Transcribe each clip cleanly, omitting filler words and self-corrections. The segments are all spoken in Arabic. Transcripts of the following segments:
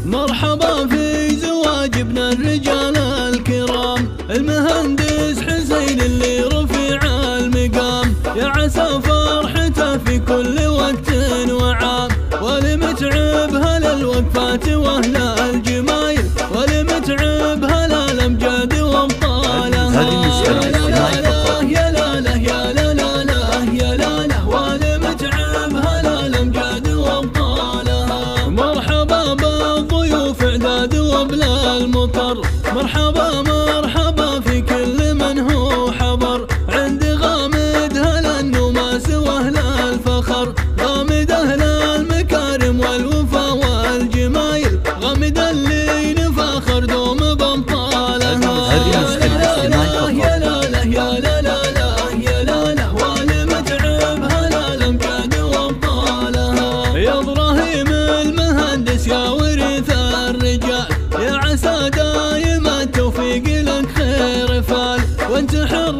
مرحبا في زواج ابن الرجال الكرام المهندس حسين اللي رفيع المقام، يا عسى فرحته في كل وقت وعام، ولمتعب هلا الوقفات واهلا الجمايل، ولمتعب هلا الامجاد وابطالها. يا لا لا يا لا لا لا يا لا لا، ولمتعب هلا الامجاد وابطالها. مرحبا بالضيوف اعداد وبلا المطر، مرحبا مرحبا في كل من هو حضر، عند غامد هلا النماس واهلا الفخر، غامد اهل المكارم والوفا والجمايل، غامد اللي نفاخر دوم بابطالها. يا لا لا يا لا لا لا يا لا لا، ولمتعب هلا الامجاد وابطالها. يا ابراهيم المهندس يا ورث الرجال، يا عسى دايم التوفيق لك خير فال، وانت حر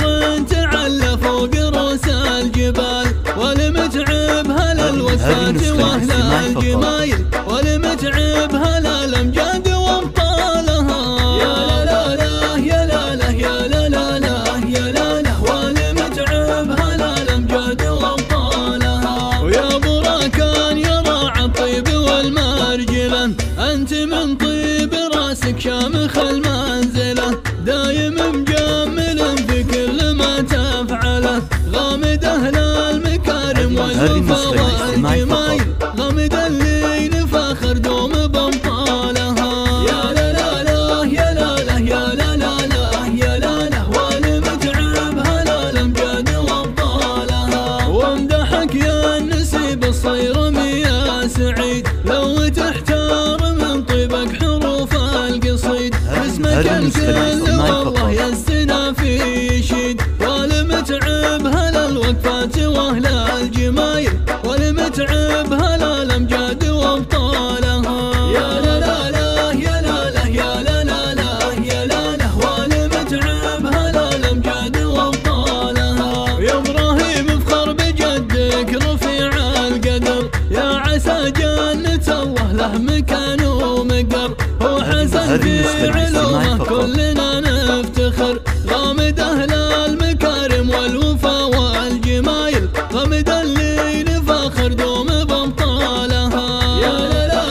تعلى فوق رؤوس الجبال، ولمتعب هلا الوقفات واهلا الجمايل، ولمتعب هلا الامجاد وابطالها. يا لا لا يا لا لا يا لا لا لا يا لا لا، ولمتعب هلا الامجاد وابطالها. ويا ابو راكان يا راعي الطيب والمرجله، انت من طيب راسك شامخ المنزله، دايم مجمل في كل ما تفعله، غامد اهل المكارم والوفا والجمايل، غامد اللي نفاخر دوم بابطالها. يا لا لا لا يا لا لا يا لا لا لا يا لا لا، ولمتعب هلا الامجاد وابطالها. وامدحك يا النسيب الصيرمي يا سعيد، لو تحتار من طيبك حروف القصيد، اسمك الكل والله يزنا في يشيد، ولمتعب هلا الوقفات واهلا الجمايل، ولمتعب هلا الامجاد وابطالها. يا لا لا لا يا لا لا يا لا لا لا يا لا لا، ولمتعب هلا الامجاد وابطالها. يا ابراهيم افخر بجدك رفيع القدر، يا عسى جنة الله له مكان ومقر، هو حسن في علومه كلنا نفتخر، غامد اهل المكارم والوفا والجمايل، غامد اللي نفاخر دوم بابطالها. يا لا لا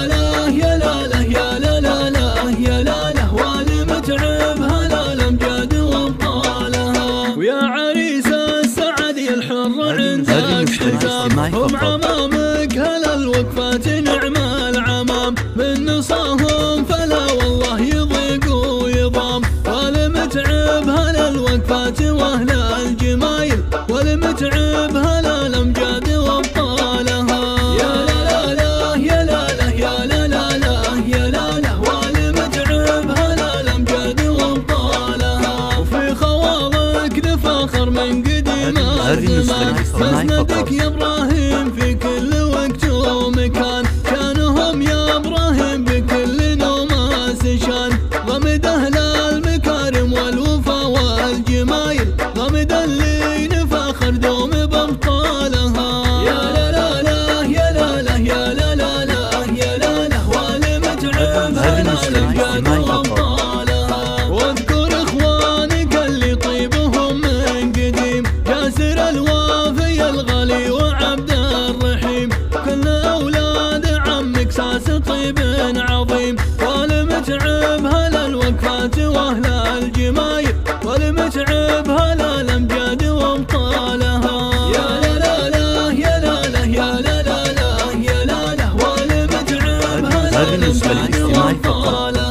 يا لا لا يا لا لا لا يا لا لا، ولمتعب هلا الامجاد وابطالها. ويا عريس السعد يا الحر عندك حزام، هم عمامك هلا الوقفات نعم العمام، من نصاهم فلا والله يضيق ويضام، ولمتعب هلا الوقفات واهلا الجمايل، ولمتعب هلا الامجاد وابطالها. يا لا لا يا لا لا يا لا لا لا يا لا لا، ولمتعب هلا الامجاد وابطالها. وفي خواضك نفاخر من قديم الزمان، مسندك يا ابراهيم في كل وقت ومكان، كانهم يا ابراهيم بكل نوماس شان، غمد اهل المكارم والوفا والجمايل، غمد اللي نفاخر دوم بابطالها. يا لا لا يا لا لا يا لا لا لا يا لا لا، ولمتعب هلا الامجاد وابطالها. واذكر اخوانك اللي طيبهم من قديم، ياسر الوافي الغالي وعبد الرحيم، كل اولاد عمك ساس طيب عظيم، ولمتعب هلا الوقفات واهلا الجمايل، ولمتعب هلا الامجاد وابطالها. يا لا لا يا لا لا يا لا لا لا يا لا لا، ولمتعب هلا الامجاد وابطالها.